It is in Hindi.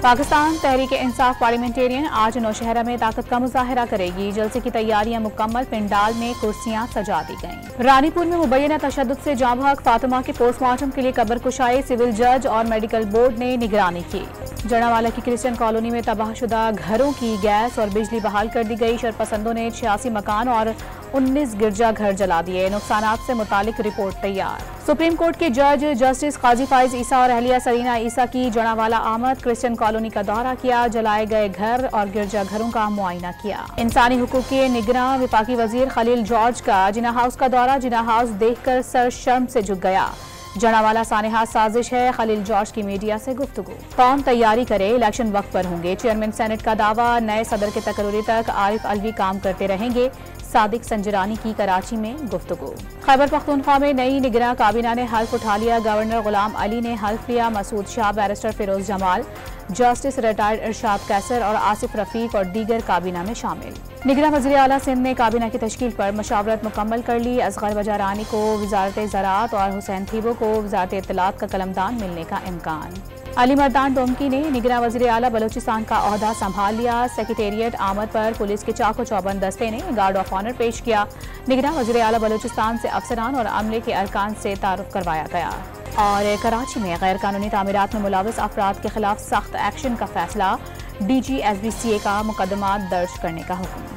पाकिस्तान तहरीक इंसाफ पार्लियामेंटेरियन आज नौशहरा में ताकत का मुजाहरा करेगी। जलसे की तैयारियां मुकम्मल, पिंडाल में कुर्सियां सजा दी गईं। रानीपुर में मुबैना तशद्दुद से जाँ बहक फातिमा के पोस्टमार्टम के लिए कब्र कुशाई सिविल जज और मेडिकल बोर्ड ने निगरानी की। जड़ावाला की क्रिश्चियन कॉलोनी में तबाहशुदा घरों की गैस और बिजली बहाल कर दी गई। शरपसंदों ने 86 मकान और 19 गिरजा घर जला दिए। नुकसानात से मुतालिक रिपोर्ट तैयार। सुप्रीम कोर्ट के जज जस्टिस काजी फाइज ईसा और अहलिया सरीना ईसा की जड़ावाला आमद, क्रिश्चियन कॉलोनी का दौरा किया, जलाए गए घर और गिरजा घरों का मुआयना किया। इंसानी हुकूक के निगरां वफाकी वजीर खलील जॉर्ज का जिना हाउस का दौरा, जिना हाउस देखकर सर शर्म से झुक गया। जड़ावाला सानेहा साजिश है, खलील जॉर्ज की मीडिया से गुफ्तगू। कौम तैयारी करे, इलेक्शन वक्त पर होंगे। चेयरमैन सेनेट का दावा, नए सदर के तकर्री तक आरिफ अलवी काम करते रहेंगे। सादिक संजरानी की कराची में गुफ्तगू। खैबर पख्तूनख्वा में नई निगरां काबीना ने हल्फ उठा लिया। गवर्नर गुलाम अली ने हल्फ लिया। Masood Shah, barrister Firoz Jamal, justice retired Irshad Kaiser और आसिफ रफीक और दीगर काबीना में शामिल। निगरां वज़ीर आला सिंध ने काबीना की तश्कील पर मशावरत मुकम्मल कर ली। असगर वजारानी को वजारत ज़राअत और हुसैन थीबो को वजारत इत्तलात का कलमदान मिलने का इम्कान। अली मर्दान डोमकी ने निगरां वज़ीर आला बलोचिस्तान का ओहदा संभाल लिया। सेक्रेटेरिएट आमद पर पुलिस के चाको चौबंद दस्ते ने गार्ड ऑफ ऑनर पेश किया। निगरां वज़ीर आला बलोचिस्तान से अफसरान और अमले के अरकान से तारुफ करवाया गया। और कराची में गैर कानूनी तामीरात में मुलविस अफराद के खिलाफ सख्त एक्शन का फैसला, DG SBCA का मुकदमा दर्ज करने का हुक्म।